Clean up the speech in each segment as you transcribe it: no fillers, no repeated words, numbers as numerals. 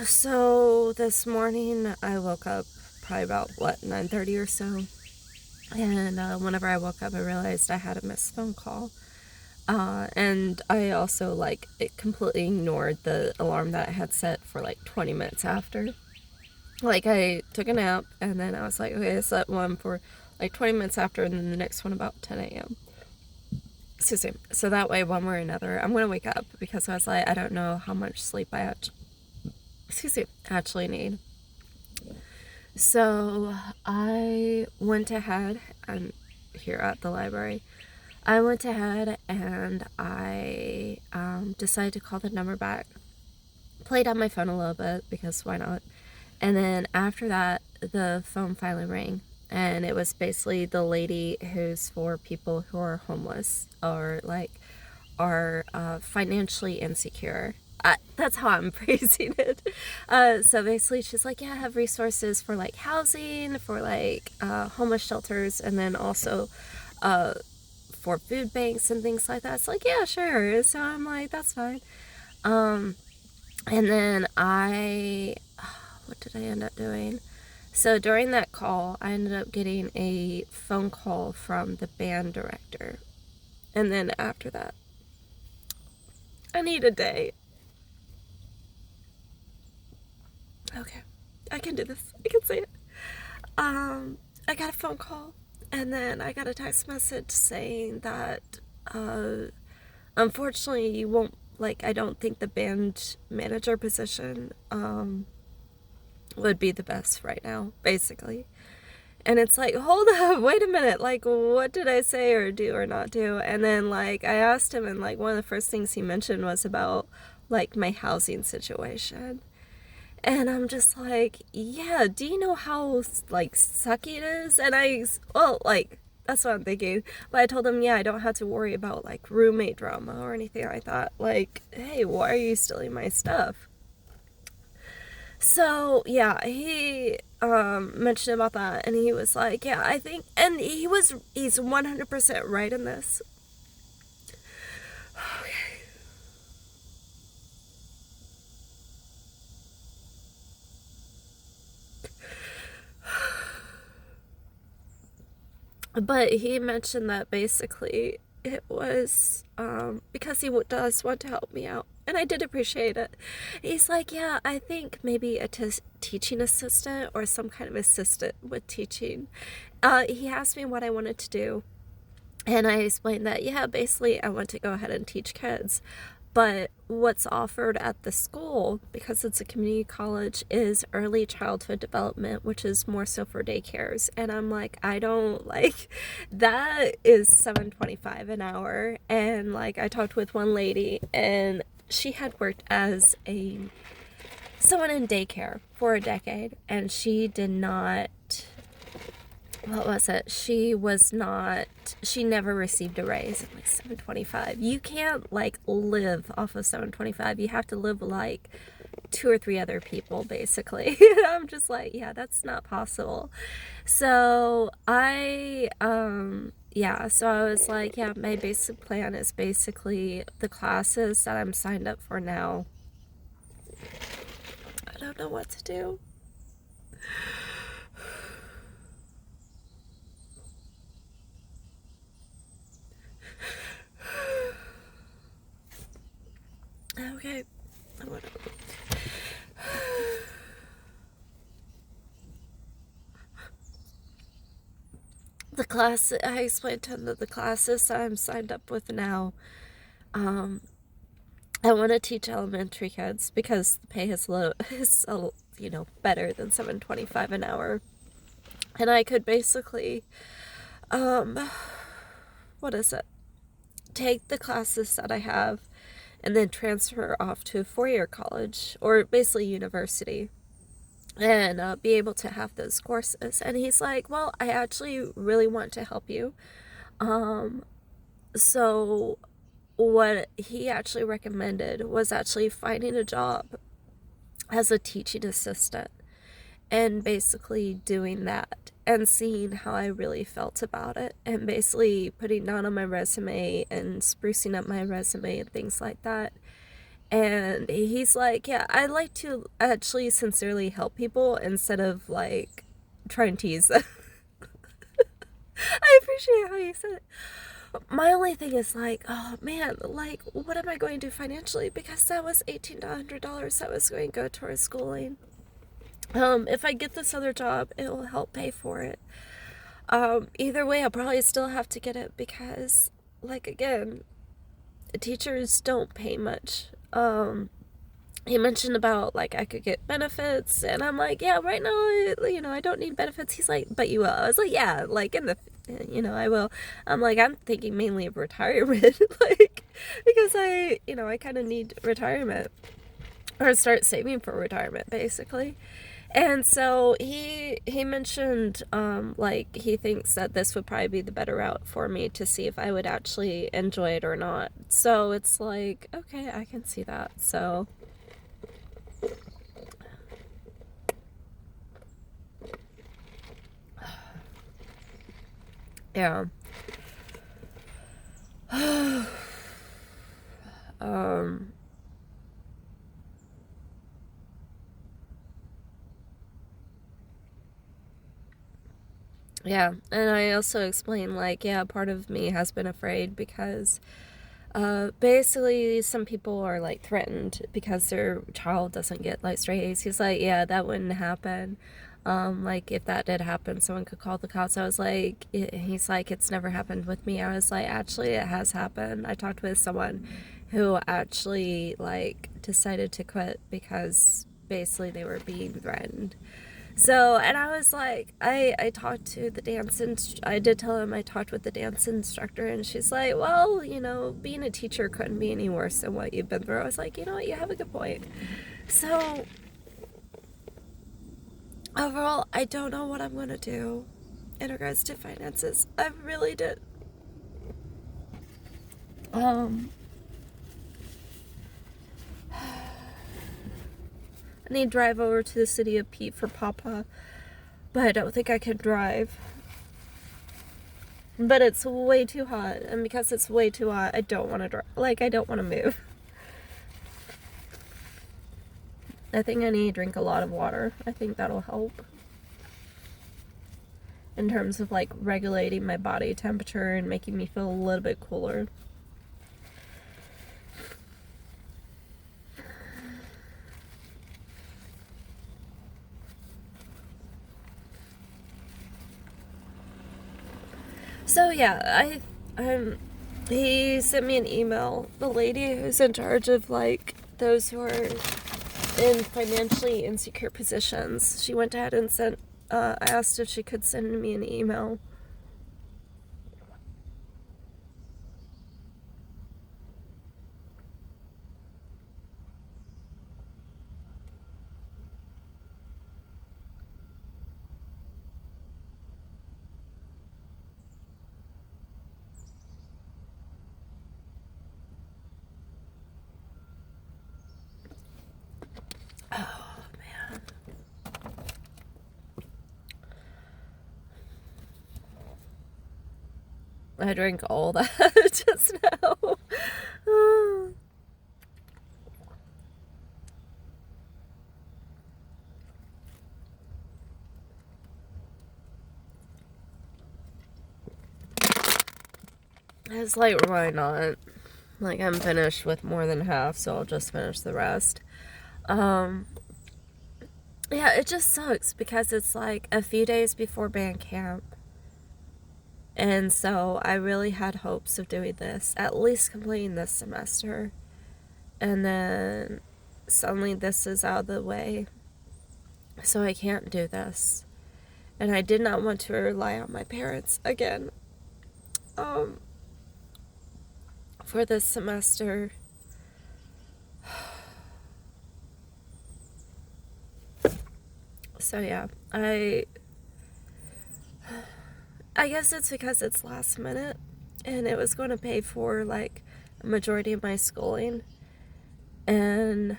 So this morning I woke up probably about 9:30 or so, and whenever I woke up I realized I had a missed phone call. And I also it completely ignored the alarm that I had set for like 20 minutes after. Like I took a nap and then I was like, okay, I set one for like 20 minutes after, and then the next one about 10 a.m. Excuse me. So that way, one way or another, I'm gonna wake up, because I was like, I don't know how much sleep actually need. So I went ahead, and here at the library, I went ahead and I decided to call the number back. Played on my phone a little bit, because why not? And then after that, the phone finally rang. And it was basically the lady who's for people who are homeless, or are financially insecure. That's how I'm phrasing it. So basically, she's like, yeah, I have resources for like housing, for like homeless shelters, and then also for food banks and things like that. It's like, yeah, sure. So I'm like, that's fine. And then what did I end up doing? So during that call, I ended up getting a phone call from the band director. And then after that, I need a day. Okay, I can do this. I can say it. I got a phone call, and then I got a text message saying that, unfortunately, you won't, I don't think the band manager position, would be the best right now, basically. And it's like, hold up, wait a minute, what did I say or do or not do? And then, I asked him, and, one of the first things he mentioned was about, my housing situation. And I'm just like, yeah, do you know how, sucky it is? And that's what I'm thinking. But I told him, yeah, I don't have to worry about, roommate drama or anything like that. Hey, why are you stealing my stuff? So, yeah, he mentioned about that, and he was like, yeah, I think, and he's 100% right in this. But he mentioned that basically it was because he does want to help me out. And I did appreciate it. He's like, yeah, I think maybe a teaching assistant or some kind of assistant with teaching. He asked me what I wanted to do. And I explained that, yeah, basically I want to go ahead and teach kids. But what's offered at the school, because it's a community college, is early childhood development, which is more so for daycares. And I'm like, I don't that is $7.25 an hour. And I talked with one lady, and she had worked as someone in daycare for a decade, and she did not, what was it? She never received a raise at $7.25. You can't live off of $7.25. You have to live like two or three other people, basically. I'm just like, yeah, that's not possible. So so I was like, yeah, my basic plan is basically the classes that I'm signed up for now. I don't know what to do. Okay. I explained to him that the classes that I'm signed up with now, I want to teach elementary kids, because the pay is better than $7.25 an hour. And I could basically, what is it? Take the classes that I have and then transfer off to a four-year college, or basically university, and be able to have those courses. And he's like, well, I actually really want to help you. So what he actually recommended was actually finding a job as a teaching assistant, and basically doing that and seeing how I really felt about it, and basically putting down on my resume and sprucing up my resume and things like that. And he's like, yeah, I like to actually sincerely help people instead of like trying to use them. I appreciate how you said it. My only thing is like, oh man, like, what am I going to do financially? Because that was $1,800 that was going to go towards schooling. If I get this other job, it will help pay for it. Either way, I'll probably still have to get it because, like, again, teachers don't pay much. He mentioned about, like, I could get benefits, and I'm like, yeah, right now, I don't need benefits. He's like, but you will. I was like, yeah, like, I will. I'm like, I'm thinking mainly of retirement, like, because I kind of need retirement, or start saving for retirement, basically. And so he mentioned, like, he thinks that this would probably be the better route for me to see if I would actually enjoy it or not. So it's like, okay, I can see that. So yeah. um yeah, and I also explained, like, yeah, part of me has been afraid because basically some people are like threatened because their child doesn't get like straight A's. He's like, yeah, that wouldn't happen. Like, if that did happen, someone could call the cops. I was like, he's like, it's never happened with me. I was like, actually, it has happened. I talked with someone who actually, like, decided to quit because basically they were being threatened. So, and I was like, I talked to the I did tell him I talked with the dance instructor, and she's like, well, being a teacher couldn't be any worse than what you've been through. I was like, you know what, you have a good point. So, overall, I don't know what I'm going to do in regards to finances. I really did. I need to drive over to the city of Pete for Papa, but I don't think I can drive. But it's way too hot, and because it's way too hot, I don't want to drive. Like, I don't want to move. I think I need to drink a lot of water. I think that'll help in terms of, like, regulating my body temperature and making me feel a little bit cooler. So yeah, he sent me an email. The lady who's in charge of, like, those who are in financially insecure positions, she went ahead and I asked if she could send me an email. Oh, man. I drank all that just now. It's like, why not? Like, I'm finished with more than half, so I'll just finish the rest. Yeah, it just sucks because it's like a few days before band camp. And so I really had hopes of doing this, at least completing this semester. And then suddenly this is out of the way. So I can't do this. And I did not want to rely on my parents again. For this semester. So yeah, I guess it's because it's last minute and it was going to pay for, like, a majority of my schooling. And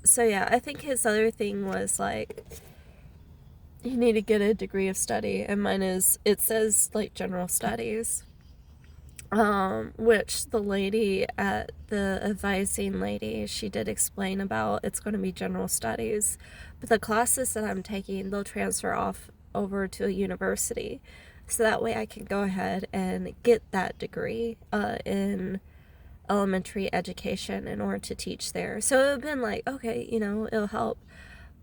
so yeah, I think his other thing was, like, you need to get a degree of study, and mine is, it says, like, general studies. which the lady at the advising lady, she did explain about it's going to be general studies, but the classes that I'm taking, they'll transfer off over to a university, so that way I can go ahead and get that degree in elementary education in order to teach there. So it would have been like, okay, you know, it'll help.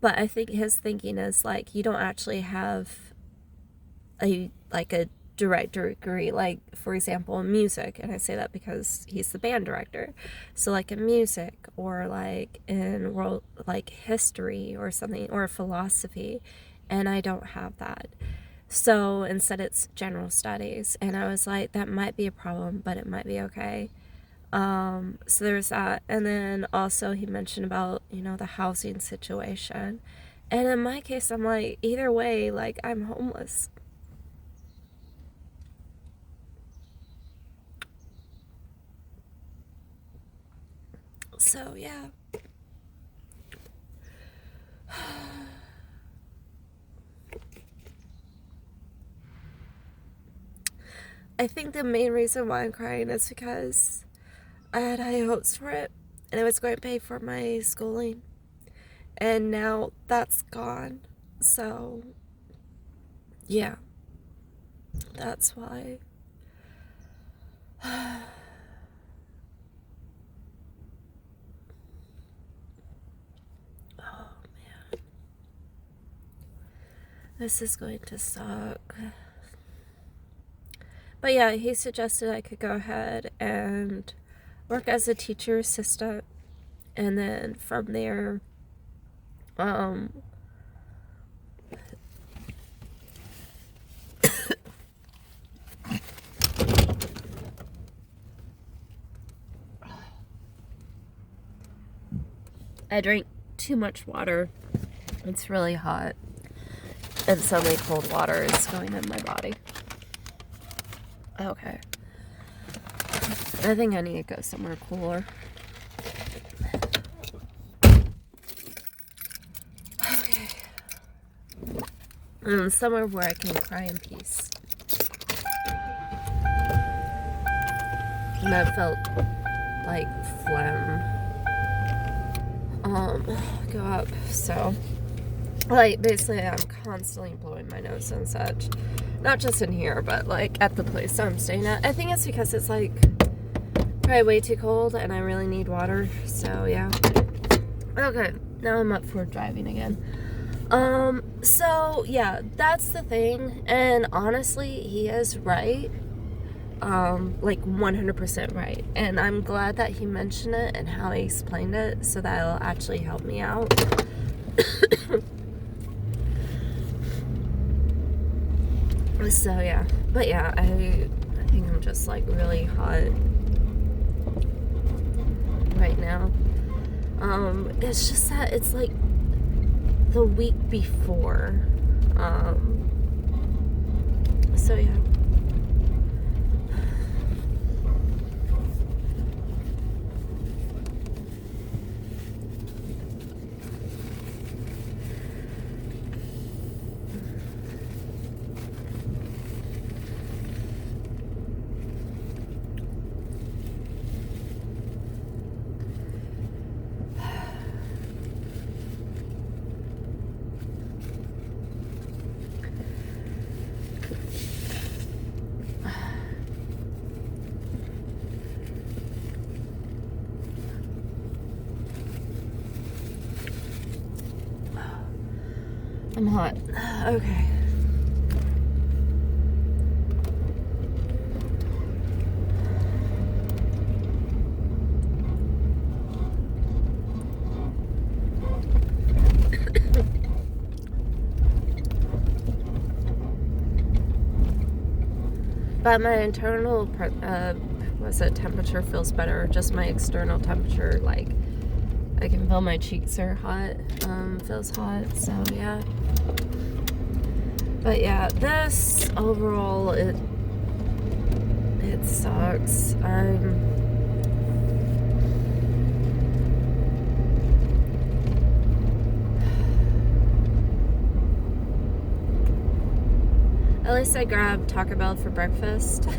But I think his thinking is like, you don't actually have a direct degree, like for example in music, and I say that because he's the band director. So like in music, or like in world, like history or something, or philosophy, and I don't have that. So instead it's general studies, and I was like, that might be a problem, but it might be okay. So there's that. And then also he mentioned about, you know, the housing situation, and in my case I'm like, either way, like I'm homeless. So yeah. I think the main reason why I'm crying is because I had high hopes for it, and it was going to pay for my schooling, and now that's gone. So yeah, that's why. Oh man, this is going to suck. But yeah, he suggested I could go ahead and work as a teacher assistant, and then from there, I drank too much water. It's really hot, and suddenly cold water is going in my body. Okay. I think I need to go somewhere cooler. Okay. Somewhere where I can cry in peace. And I felt like phlegm go up. So, like, basically I'm constantly blowing my nose and such. Not just in here, but like at the place I'm staying at. I think it's because it's like probably way too cold and I really need water. So yeah. Okay, now I'm up for driving again. So yeah, that's the thing. And honestly, he is right. Like 100% right. And I'm glad that he mentioned it and how he explained it, so that it'll actually help me out. So yeah, but yeah, I think I'm just like really hot right now. It's just that it's like the week before. So yeah. I'm hot. Okay. But my internal temperature feels better. Just my external temperature, like I can feel my cheeks are hot. Feels hot. So yeah. But yeah, this overall it sucks. At least I grabbed Taco Bell for breakfast.